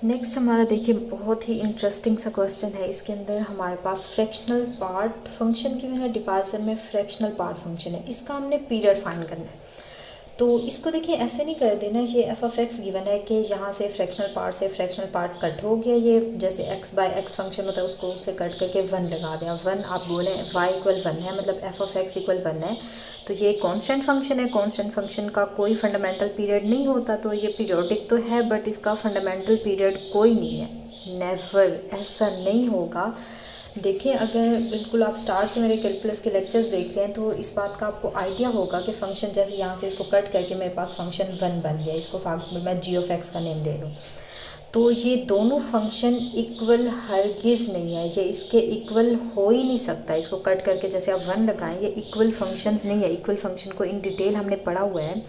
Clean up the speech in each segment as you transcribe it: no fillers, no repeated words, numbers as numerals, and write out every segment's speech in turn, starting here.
Next हमारा देखिए बहुत ही इंटरेस्टिंग सा क्वेश्चन है। इसके अंदर हमारे पास फ्रैक्शनल पार्ट फंक्शन की है, डिवाइजर में फ्रैक्शनल पार्ट फंक्शन है, इसका हमने पीरियड फाइंड करना है। तो इसको देखिए ऐसे नहीं कर देना, ये एफ ऑफ एक्स गिवन है कि यहाँ से फ्रैक्शनल पार्ट कट हो गया, ये जैसे एक्स बाय एक्स फंक्शन होता है उसको उससे कट करके वन लगा दें। वन आप बोलें वाई इक्वल वन है, मतलब F of x equal one है, तो ये कांस्टेंट फंक्शन है। कांस्टेंट फंक्शन का कोई फंडामेंटल पीरियड नहीं होता, तो ये पीरियोडिक तो है बट इसका फंडामेंटल पीरियड कोई नहीं है, नेवर, ऐसा नहीं होगा। देखिए अगर बिल्कुल आप स्टार्ट से मेरे कैलकुलस के लेक्चर्स देख रहे हैं तो इस बात का आपको आइडिया होगा कि फ़ंक्शन जैसे यहाँ से इसको कट करके मेरे पास फंक्शन वन बन गया, इसको फॉर एग्जाम्पल मैं जी ऑफ एक्स का नेम दे दूँ, तो ये दोनों फंक्शन इक्वल हरगिज़ नहीं है, ये इसके इक्वल हो ही नहीं सकता। इसको कट करके जैसे आप वन लगाएं, ये इक्वल फंक्शंस नहीं है। इक्वल फंक्शन को इन डिटेल हमने पढ़ा हुआ है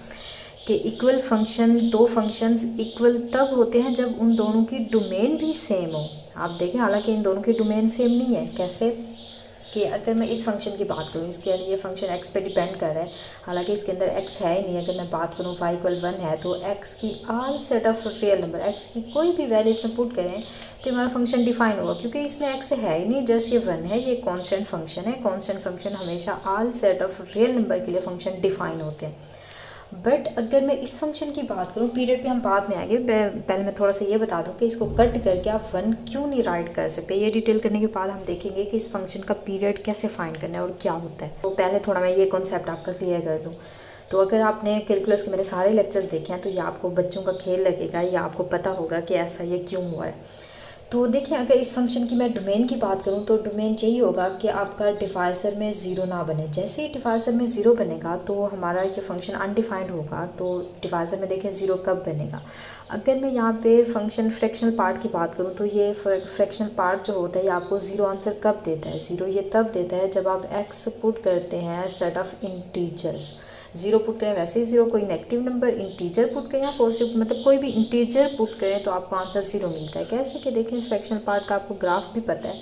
कि इक्वल फंक्शन, दो फंक्शंस इक्वल तब होते हैं जब उन दोनों की डोमेन भी सेम हो। आप देखें हालांकि इन दोनों की डोमेन सेम नहीं है। कैसे कि अगर मैं इस फंक्शन की बात करूँ, इसके लिए फंक्शन x पे डिपेंड कर रहा है, हालांकि इसके अंदर x है ही नहीं। अगर मैं बात करूँ y इक्वल वन है तो x की all set of real number, x की कोई भी वैल्यू इसमें पुट करें तो हमारा फंक्शन डिफाइन होगा, क्योंकि इसमें x है ही नहीं, जस्ट ये वन है, ये कांस्टेंट फंक्शन है। कांस्टेंट फंक्शन हमेशा all set of real number के लिए फंक्शन डिफाइन होते हैं। बट अगर मैं इस फंक्शन की बात करूँ, पीरियड पे हम बाद में आएंगे, पहले मैं थोड़ा सा ये बता दूँ कि इसको कट करके आप वन क्यों नहीं राइट कर सकते। ये डिटेल करने के बाद हम देखेंगे कि इस फंक्शन का पीरियड कैसे फाइंड करना है और क्या होता है। तो पहले थोड़ा मैं ये कॉन्सेप्ट आपका क्लियर कर दूँ। तो अगर आपने कैलकुलस के मेरे सारे लेक्चर्स देखे हैं तो ये आपको बच्चों का खेल लगेगा, या आपको पता होगा कि ऐसा ये क्यों हुआ है। तो देखिए अगर इस फंक्शन की मैं डोमेन की बात करूँ तो डोमेन यही होगा कि आपका डिवाइज़र में ज़ीरो ना बने। जैसे ही डिवाइज़र में ज़ीरो बनेगा तो हमारा ये फंक्शन अनडिफाइंड होगा। तो डिवाइज़र में देखें ज़ीरो कब बनेगा। अगर मैं यहाँ पे फंक्शन फ्रैक्शनल पार्ट की बात करूँ तो ये फ्रैक्शनल पार्ट जो होता है ये आपको ज़ीरो आंसर कब देता है। ज़ीरो ये तब देता है जब आप एक्स पुट करते हैं set of integers. Zero put करें वैसे ही ज़ीरो, कोई नेगेटिव नंबर इंटीजर पुट करें या पॉजिटिव, मतलब कोई भी इंटीजर पुट करें तो आपको आंसर ज़ीरो मिलता है। कैसे कि देखें फ्रैक्शनल पार्ट का आपको ग्राफ भी पता है।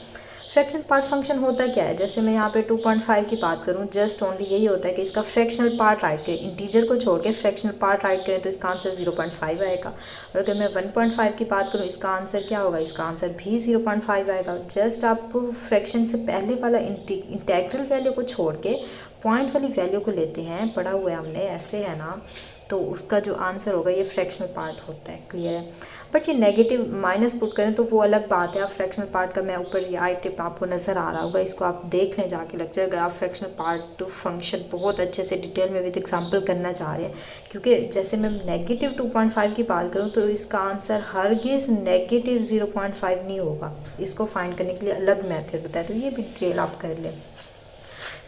फ्रैक्शनल पार्ट फंक्शन होता क्या है, जैसे मैं यहाँ पे 2.5 की बात करूँ, जस्ट ओनली यही होता है कि इसका फ्रैक्शनल पार्ट राइट करें, इंटीजर को छोड़ के फ्रैक्शनल पार्ट राइट करें तो इसका आंसर 0.5 आएगा। और अगर मैं 1.5 की बात करूँ इसका आंसर क्या होगा, इसका आंसर भी 0.5 आएगा। जस्ट आप फ्रैक्शन से पहले वाला इंटेग्रल वैल्यू को छोड़ के पॉइंट वाली वैल्यू को लेते हैं, पढ़ा हुआ है हमने, ऐसे है ना, तो उसका जो आंसर होगा ये फ्रैक्शनल पार्ट होता है। क्लियर है। बट ये नेगेटिव माइनस पुट करें तो वो अलग बात है। आप फ्रैक्शनल पार्ट का मैं ऊपर ये आई टिप आपको नज़र आ रहा होगा, इसको आप देख लें जाके लेक्चर, अगर आप फ्रैक्शनल पार्ट फंक्शन बहुत अच्छे से डिटेल में विद एग्जांपल करना चाह रहे हैं। क्योंकि जैसे मैं नेगेटिव 2.5 की बात करूँ तो इसका आंसर हरगिज़ नेगेटिव 0.5 नहीं होगा। इसको फाइंड करने के लिए अलग मेथड होता है, तो ये भी डिटेल आप कर लें।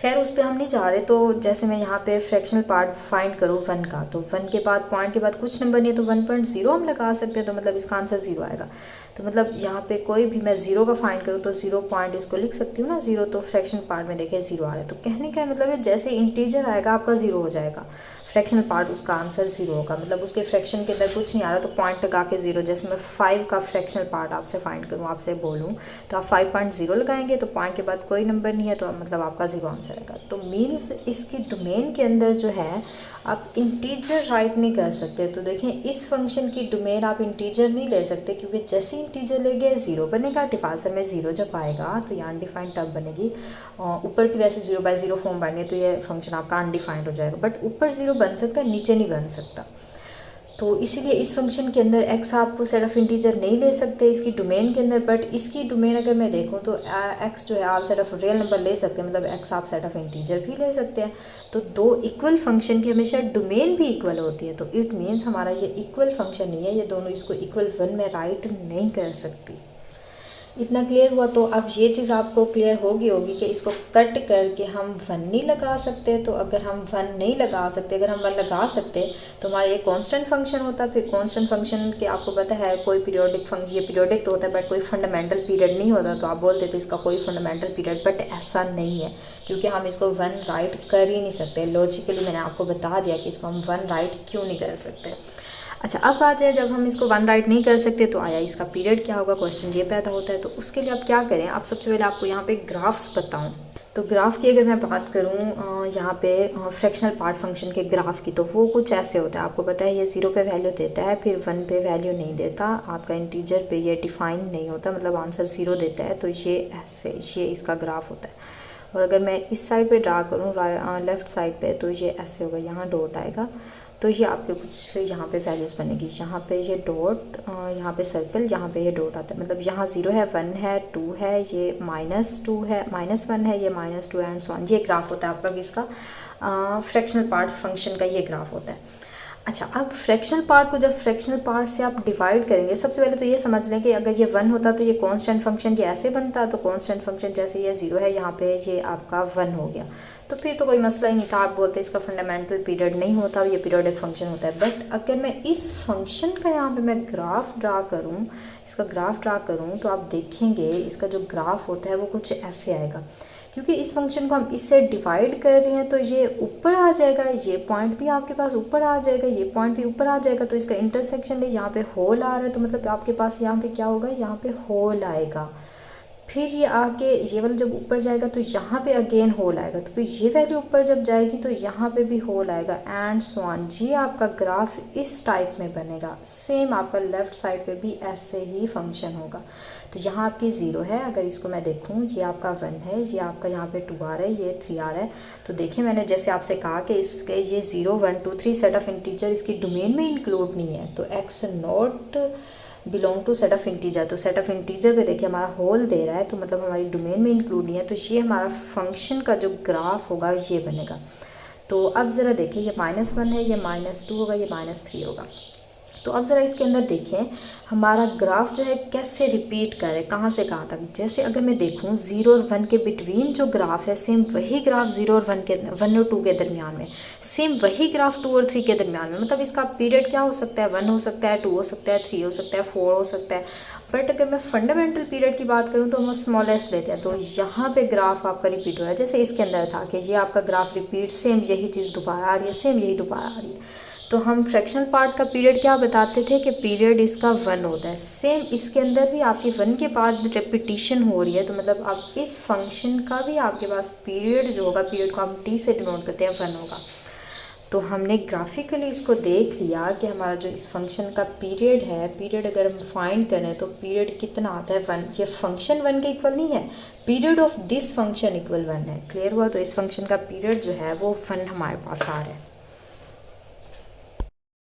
खैर उस पर हम नहीं जा रहे। तो जैसे मैं यहाँ पे फ्रैक्शनल पार्ट फाइंड करूँ वन का, तो वन के बाद पॉइंट के बाद कुछ नंबर नहीं है तो 1.0 हम लगा सकते हैं, तो मतलब इसका आंसर ज़ीरो आएगा। तो मतलब यहाँ पे कोई भी मैं ज़ीरो का फाइंड करूँ तो 0 पॉइंट इसको लिख सकती हूँ ना, ज़ीरो, तो फ्रैक्शनल पार्ट में देखें ज़ीरो आ रहा है। तो कहने का मतलब है जैसे इंटीजर आएगा आपका ज़ीरो हो जाएगा, फ्रैक्शनल पार्ट उसका आंसर ज़ीरो होगा, मतलब उसके फ्रैक्शन के अंदर कुछ नहीं आ रहा तो पॉइंट लगा के ज़ीरो। जैसे मैं 5 का फ्रैक्शनल पार्ट आपसे फाइंड करूँ, आपसे बोलूँ तो आप 5.0 लगाएंगे तो पॉइंट के बाद कोई नंबर नहीं है तो मतलब आपका ज़ीरो आंसर आएगा। तो मीन्स इसकी डोमेन के अंदर जो है आप इंटीजर राइट नहीं कर सकते। तो देखें इस फंक्शन की डोमेन आप इंटीजर नहीं ले सकते, क्योंकि जैसे इंटीजर ले गए ज़ीरो बनेगा। डिवाइज़र में ज़ीरो जब आएगा तो ये अनडिफाइंड टर्म बनेगी। ऊपर भी वैसे 0/0 फॉर्म बने तो ये फंक्शन आपका अनडिफाइंड हो जाएगा, बट ऊपर ज़ीरो बन सकता है, नीचे नहीं बन सकता। तो इसीलिए इस फंक्शन के अंदर x आप सेट ऑफ इंटीजर नहीं ले सकते इसकी डोमेन के अंदर। बट इसकी डोमेन अगर मैं देखूँ तो x जो है all set of real number ले सकते हैं, मतलब x आप सेट ऑफ इंटीजर भी ले सकते हैं। तो दो इक्वल फंक्शन की हमेशा डोमेन भी इक्वल होती है, तो इट मीन्स हमारा ये इक्वल फंक्शन नहीं है, ये दोनों इसको इक्वल वन में राइट नहीं कर सकती। इतना क्लियर हुआ। तो अब ये चीज़ आपको क्लियर होगी कि इसको कट करके हम वन नहीं लगा सकते। तो अगर हम वन नहीं लगा सकते, अगर हम वन लगा सकते तो हमारा ये कांस्टेंट फंक्शन होता। फिर कांस्टेंट फंक्शन के आपको पता है कोई पीरियोडिक फंक्शन, ये पीरियोडिक तो होता है बट कोई फंडामेंटल पीरियड नहीं होता, तो आप बोलते तो इसका कोई फंडामेंटल पीरियड, बट ऐसा नहीं है क्योंकि हम इसको वन राइट कर ही नहीं सकते। लॉजिकली मैंने आपको बता दिया कि इसको हम वन राइट क्यों नहीं कर सकते। अच्छा अब आ जाए, जब हम इसको वन राइट नहीं कर सकते तो आया इसका पीरियड क्या होगा, क्वेश्चन ये पैदा होता है। तो उसके लिए आप क्या करें, आप सबसे पहले आपको यहाँ पे ग्राफ्स बताऊँ तो ग्राफ की अगर मैं बात करूँ यहाँ पे फ्रैक्शनल पार्ट फंक्शन के ग्राफ की, तो वो कुछ ऐसे होता है। आपको पता है ये 0 पे वैल्यू देता है, फिर 1 पे वैल्यू नहीं देता, आपका इंटीजर पे ये डिफाइन नहीं होता, मतलब आंसर 0 देता है। तो ये ऐसे ये इसका ग्राफ होता है। और अगर मैं इस साइड पे ड्रा करूँ लेफ़्ट साइड पे, तो ये ऐसे होगा, यहाँ डॉट आएगा, तो ये आपके कुछ यहाँ पे वैल्यूज़ बनेगी। यहाँ पे ये डॉट, यहाँ पे सर्कल, यहाँ पे ये डॉट आता है, मतलब यहाँ 0 है, 1 है, 2 है, ये -2 है, -1 है, ये -2 है, एंड सो ऑन। ये ग्राफ होता है आपका किसका, फ्रैक्शनल पार्ट फंक्शन का ये ग्राफ होता है। अच्छा, अब फ्रैक्शनल पार्ट को जब फ्रैक्शनल पार्ट से आप डिवाइड करेंगे, सबसे पहले तो ये समझ लें कि अगर ये 1 होता तो ये कांस्टेंट फंक्शन ये ऐसे बनता, तो कांस्टेंट फंक्शन जैसे ये 0 है, यहाँ पे ये आपका 1 हो गया, तो फिर तो कोई मसला ही नहीं था। आप बोलते इसका फंडामेंटल पीरियड नहीं होता, ये पीरियोडिक फंक्शन होता है। बट अगर मैं इस फंक्शन का यहाँ पे मैं ग्राफ ड्रा करूँ, इसका ग्राफ ड्रा करूँ, तो आप देखेंगे इसका जो ग्राफ होता है वो कुछ ऐसे आएगा। क्योंकि इस फंक्शन को हम इससे डिवाइड कर रहे हैं, तो ये ऊपर आ जाएगा, ये पॉइंट भी आपके पास ऊपर आ जाएगा, ये पॉइंट भी ऊपर आ जाएगा, तो इसका इंटरसेक्शन है, यहाँ पे होल आ रहा है, तो मतलब आपके पास यहाँ पे क्या होगा, यहाँ पे होल आएगा। फिर ये आके ये वाला जब ऊपर जाएगा तो यहाँ पे अगेन होल आएगा, तो फिर ये वैल्यू ऊपर जब जाएगी तो यहाँ पे भी होल आएगा, एंड सो ऑन। ये आपका ग्राफ इस टाइप में बनेगा। सेम आपका लेफ़्ट साइड पे भी ऐसे ही फंक्शन होगा। तो यहाँ आपकी 0 है, अगर इसको मैं देखूँ, ये आपका 1 है, ये आपका यहाँ पे 2 आ रहा है, ये 3 आ रहा है। तो देखिए मैंने जैसे आपसे कहा कि इसके ये 0 1 2 3 सेट ऑफ इंटीजर इसकी डोमेन में इंक्लूड नहीं है, तो x not belong to set of integer. तो सेट ऑफ इंटीजर पे देखिए हमारा होल दे रहा है, तो मतलब हमारी डोमेन में इंक्लूड नहीं है, तो ये हमारा फंक्शन का जो ग्राफ होगा ये बनेगा। तो अब ज़रा देखिए ये -1 है, ये -2 होगा, ये -3 होगा। तो अब ज़रा इसके अंदर देखें हमारा ग्राफ जो है कैसे रिपीट करे, कहाँ से कहाँ तक। जैसे अगर मैं देखूँ 0 और 1 के बिटवीन जो ग्राफ है, सेम वही ग्राफ 0 और 1 और 2 के दरमियान में, सेम वही ग्राफ 2 और 3 के दरमियान में। मतलब इसका पीरियड क्या हो सकता है, 1 हो सकता है, 2 हो सकता है, 3 हो सकता है, 4 हो सकता है। बट अगर मैं फंडामेंटल पीरियड की बात करूँ तो हम स्मॉलेस्ट लेते हैं, तो यहाँ पे ग्राफ आपका रिपीट हो रहा है। जैसे इसके अंदर था कि ये आपका ग्राफ रिपीट, सेम यही चीज़ दोबारा आ रही है, सेम यही दोबारा आ रही है। तो हम फ्रैक्शनल पार्ट का पीरियड क्या बताते थे कि पीरियड इसका 1 होता है। सेम इसके अंदर भी आपकी 1 के बाद रेपिटिशन हो रही है, तो मतलब आप इस फंक्शन का भी आपके पास पीरियड जो होगा, पीरियड को हम t से डिनोट करते हैं, 1 होगा। तो हमने ग्राफिकली इसको देख लिया कि हमारा जो इस फंक्शन का पीरियड है, पीरियड अगर हम फाइंड करें तो पीरियड कितना आता है, 1। ये फंक्शन 1 के इक्वल नहीं है, period of this function equal 1 है। क्लियर हुआ। तो इस फंक्शन का पीरियड जो है वो 1 हमारे पास आ रहा है।